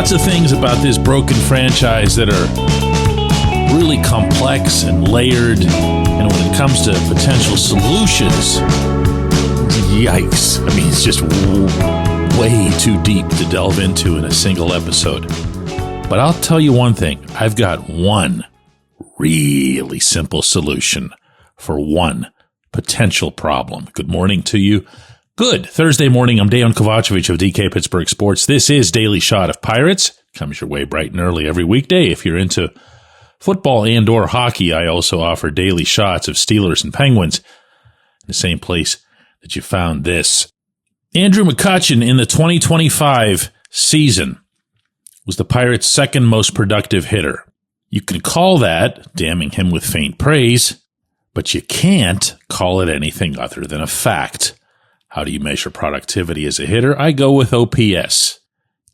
lots of things about this broken franchise that are really complex and layered. And when it comes to potential solutions, yikes. I mean, it's just way too deep to delve into in a single episode. But I'll tell you one thing. I've got one really simple solution for one potential problem. Good morning to you. Good Thursday morning. I'm Dejan Kovacevic of DK Pittsburgh Sports. This is Daily Shot of Pirates. Comes your way bright and early every weekday. If you're into football and or hockey, I also offer daily shots of Steelers and Penguins in the same place that you found this. Andrew McCutchen in the 2025 season was the Pirates' second most productive hitter. You can call that damning him with faint praise, but you can't call it anything other than a fact. How do you measure productivity as a hitter? I go with OPS.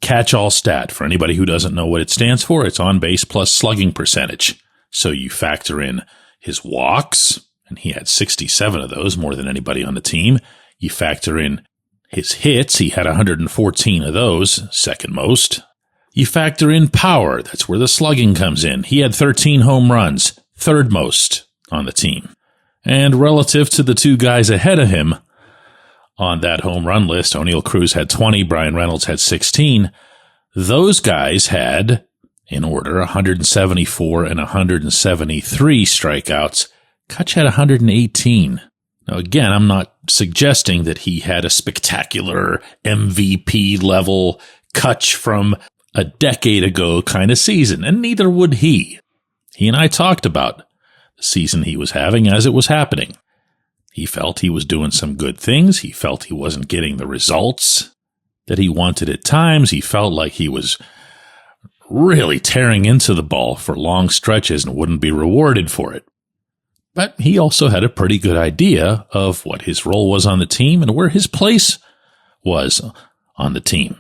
Catch-all stat. For anybody who doesn't know what it stands for, it's on base plus slugging percentage. So you factor in his walks, and he had 67 of those, more than anybody on the team. You factor in his hits. He had 114 of those, second most. You factor in power. That's where the slugging comes in. He had 13 home runs, third most on the team. And relative to the two guys ahead of him on that home run list, O'Neal Cruz had 20, Brian Reynolds had 16. Those guys had, in order, 174 and 173 strikeouts. Cutch had 118. Now, again, I'm not suggesting that he had a spectacular MVP level Cutch from a decade ago kind of season, and neither would he. He and I talked about the season he was having as it was happening. He felt he was doing some good things. He felt he wasn't getting the results that he wanted at times. He felt like he was really tearing into the ball for long stretches and wouldn't be rewarded for it. But he also had a pretty good idea of what his role was on the team and where his place was on the team.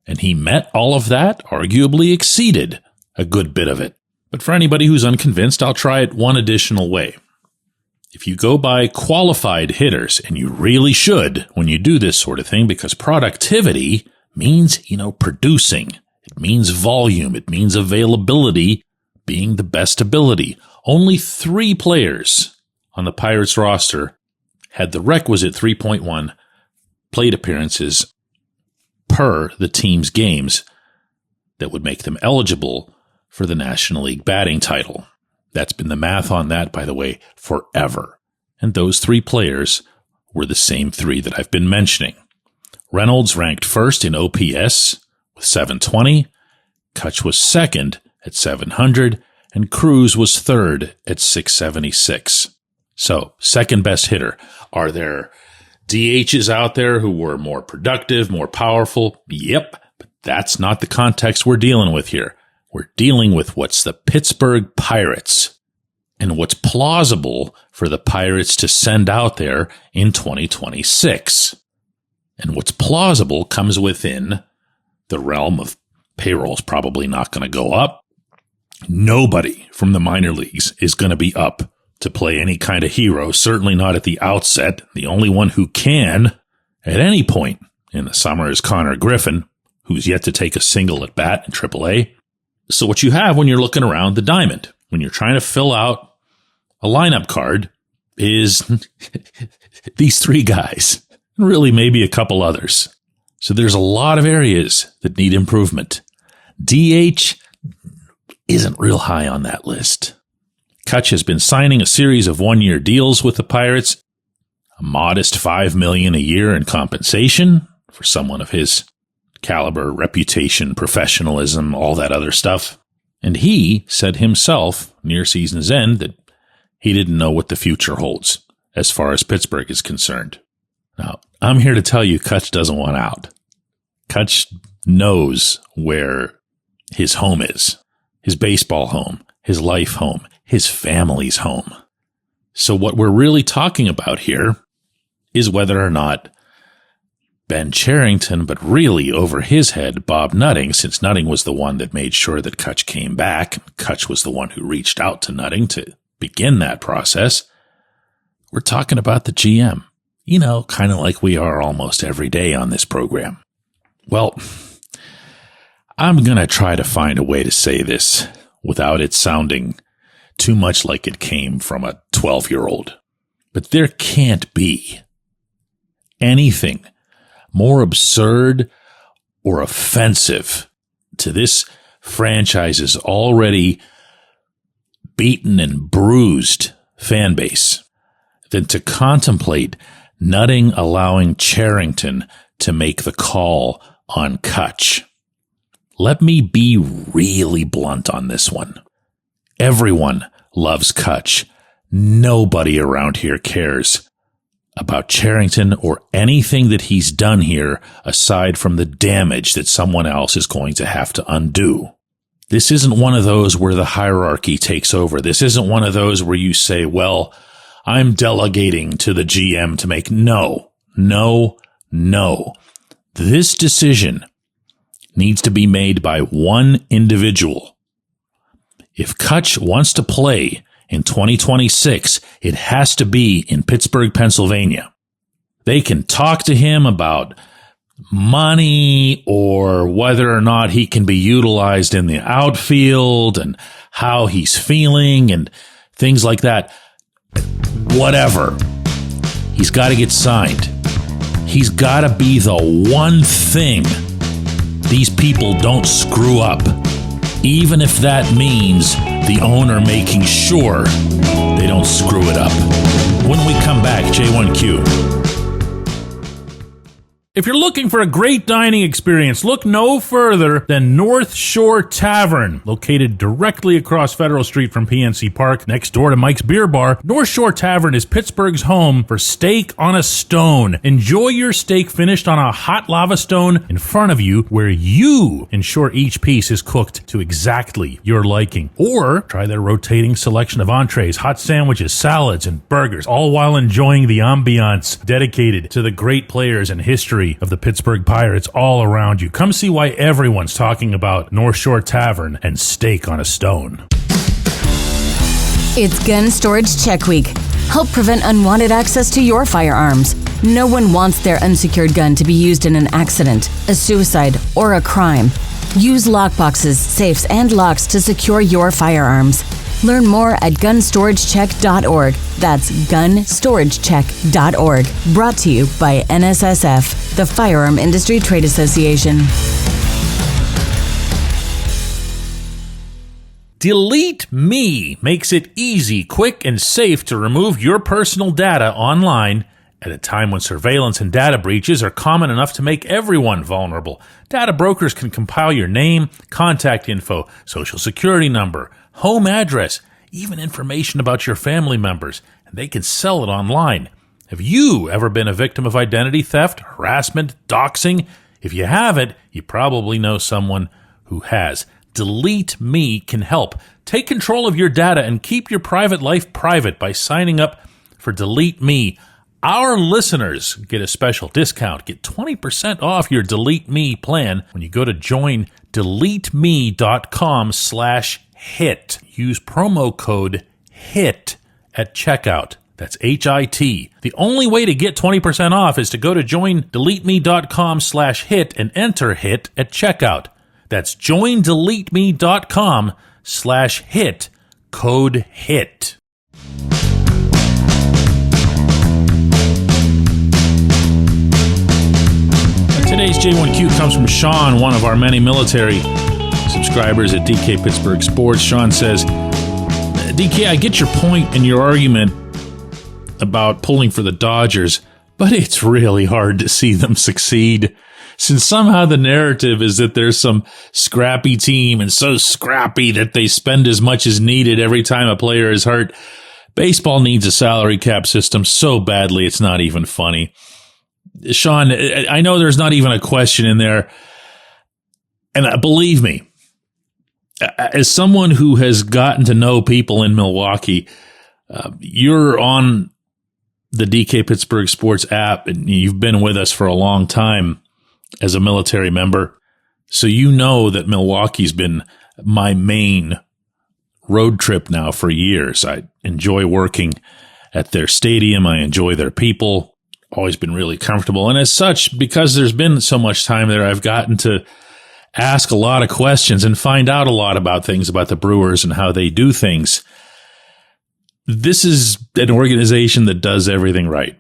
And he met all of that, arguably exceeded a good bit of it. But for anybody who's unconvinced, I'll try it one additional way. If you go by qualified hitters, and you really should when you do this sort of thing, because productivity means, producing. It means volume. It means availability being the best ability. Only 3 players on the Pirates roster had the requisite 3.1 plate appearances per the team's games that would make them eligible for the National League batting title. That's been the math on that, by the way, forever. And those 3 players were the same 3 that I've been mentioning. Reynolds ranked first in OPS with 720, Cutch was second at 700, and Cruz was third at 676. So, second best hitter. Are there DHs out there who were more productive, more powerful? Yep, but that's not the context we're dealing with here. We're dealing with what's the Pittsburgh Pirates and what's plausible for the Pirates to send out there in 2026. And what's plausible comes within the realm of payroll's probably not going to go up. Nobody from the minor leagues is going to be up to play any kind of hero, certainly not at the outset. The only one who can at any point in the summer is Connor Griffin, who's yet to take a single at bat in AAA. So what you have when you're looking around the diamond, when you're trying to fill out a lineup card, is these 3 guys, and really maybe a couple others. So there's a lot of areas that need improvement. DH isn't real high on that list. Cutch has been signing a series of 1-year deals with the Pirates, a modest $5 million a year in compensation for someone of his caliber, reputation, professionalism, all that other stuff. And he said himself near season's end that he didn't know what the future holds as far as Pittsburgh is concerned. Now, I'm here to tell you Cutch doesn't want out. Cutch knows where his home is, his baseball home, his life home, his family's home. So what we're really talking about here is whether or not Ben Cherington, but really over his head, Bob Nutting, since Nutting was the one that made sure that Cutch came back. Cutch was the one who reached out to Nutting to begin that process. We're talking about the GM, kind of like we are almost every day on this program. Well, I'm going to try to find a way to say this without it sounding too much like it came from a 12-year-old. But there can't be anything more absurd or offensive to this franchise's already beaten and bruised fan base than to contemplate Nutting allowing Charrington to make the call on Cutch. Let me be really blunt on this one. Everyone loves Cutch. Nobody around here cares about Charrington or anything that he's done here aside from the damage that someone else is going to have to undo. This isn't one of those where the hierarchy takes over. This isn't one of those where you say, well, I'm delegating to the GM to make. No. This decision needs to be made by one individual. If Cutch wants to play in 2026, it has to be in Pittsburgh, Pennsylvania. They can talk to him about money or whether or not he can be utilized in the outfield and how he's feeling and things like that. Whatever. He's got to get signed. He's got to be the one thing these people don't screw up, even if that means the owner making sure they don't screw it up. When we come back, J1Q. If you're looking for a great dining experience, look no further than North Shore Tavern. Located directly across Federal Street from PNC Park, next door to Mike's Beer Bar, North Shore Tavern is Pittsburgh's home for steak on a stone. Enjoy your steak finished on a hot lava stone in front of you, where you ensure each piece is cooked to exactly your liking. Or try their rotating selection of entrees, hot sandwiches, salads, and burgers, all while enjoying the ambiance dedicated to the great players and history of the Pittsburgh Pirates all around you. Come see why everyone's talking about North Shore Tavern and steak on a stone. It's Gun Storage Check Week. Help prevent unwanted access to your firearms. No one wants their unsecured gun to be used in an accident, a suicide, or a crime. Use lockboxes, safes, and locks to secure your firearms. Learn more at gunstoragechek.org. That's gunstoragechek.org. Brought to you by NSSF, the Firearm Industry Trade Association. Delete Me makes it easy, quick, and safe to remove your personal data online at a time when surveillance and data breaches are common enough to make everyone vulnerable. Data brokers can compile your name, contact info, social security number, home address, even information about your family members, and they can sell it online. Have you ever been a victim of identity theft, harassment, doxing? If you haven't, you probably know someone who has. Delete Me can help. Take control of your data and keep your private life private by signing up for Delete Me. Our listeners get a special discount. Get 20% off your Delete Me plan when you go to joindeleteme.com/hit. Use promo code HIT at checkout. That's HIT. The only way to get 20% off is to go to joindeleteme.com/hit and enter HIT at checkout. That's joindeleteme.com/hit, code HIT. Today's J1Q comes from Sean, one of our many military subscribers at DK Pittsburgh Sports. Sean says, DK, I get your point in your argument about pulling for the Dodgers, but it's really hard to see them succeed, since somehow the narrative is that there's some scrappy team and so scrappy that they spend as much as needed every time a player is hurt. Baseball needs a salary cap system so badly it's not even funny. Sean, I know there's not even a question in there. And believe me, as someone who has gotten to know people in Milwaukee, you're on the DK Pittsburgh Sports app and you've been with us for a long time as a military member. So you know that Milwaukee's been my main road trip now for years. I enjoy working at their stadium. I enjoy their people. Always been really comfortable. And as such, because there's been so much time there, I've gotten to ask a lot of questions and find out a lot about things about the Brewers and how they do things. This is an organization that does everything right.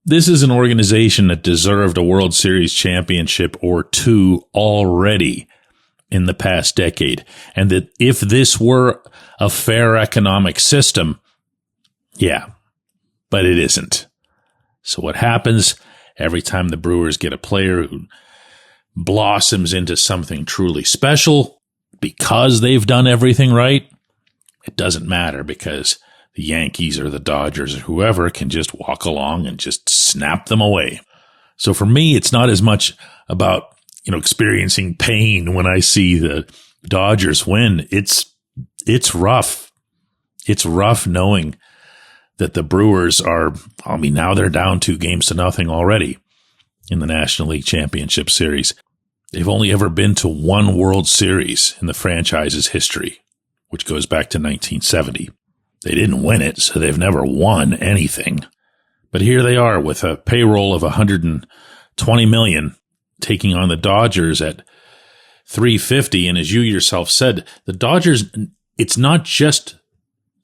This is an organization that deserved a World Series championship or two already in the past decade. And that if this were a fair economic system, yeah, but it isn't. So what happens every time the Brewers get a player who blossoms into something truly special because they've done everything right? It doesn't matter because the Yankees or the Dodgers or whoever can just walk along and just snap them away. So for me, it's not as much about, experiencing pain when I see the Dodgers win. It's rough. It's rough knowing that the Brewers are, now they're down 2-0 already in the National League Championship Series. They've only ever been to one World Series in the franchise's history, which goes back to 1970. They didn't win it, so they've never won anything. But here they are with a payroll of $120 million, taking on the Dodgers at $350. And as you yourself said, the Dodgers, it's not just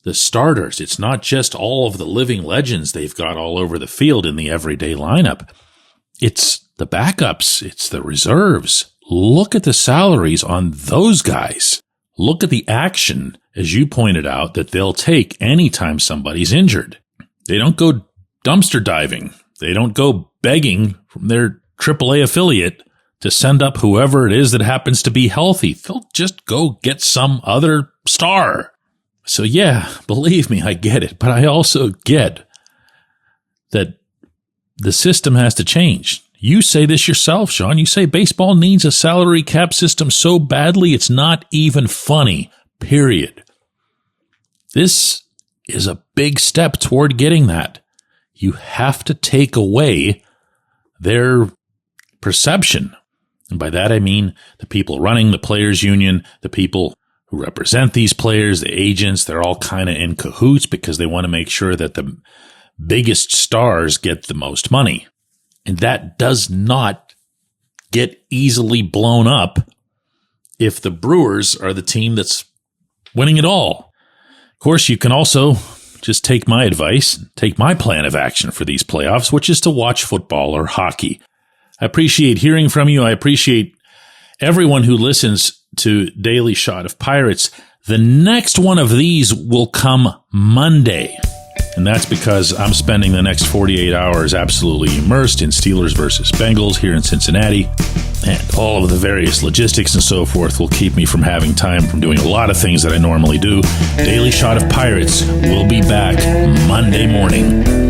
the starters. It's not just all of the living legends they've got all over the field in the everyday lineup. It's the backups. It's the reserves. Look at the salaries on those guys. Look at the action, as you pointed out, that they'll take anytime somebody's injured. They don't go dumpster diving. They don't go begging from their AAA affiliate to send up whoever it is that happens to be healthy. They'll just go get some other star. So yeah, believe me, I get it. But I also get that the system has to change. You say this yourself, Sean. You say baseball needs a salary cap system so badly it's not even funny, period. This is a big step toward getting that. You have to take away their perception. And by that I mean the people running the players' union, the people who represent these players, the agents, they're all kind of in cahoots because they want to make sure that the biggest stars get the most money. And that does not get easily blown up if the Brewers are the team that's winning it all. Of course, you can also just take my advice, take my plan of action for these playoffs, which is to watch football or hockey. I appreciate hearing from you. I appreciate everyone who listens to Daily Shot of Pirates. The next one of these will come Monday. And that's because I'm spending the next 48 hours absolutely immersed in Steelers versus Bengals here in Cincinnati. And all of the various logistics and so forth will keep me from having time from doing a lot of things that I normally do. Daily Shot of Pirates will be back Monday morning.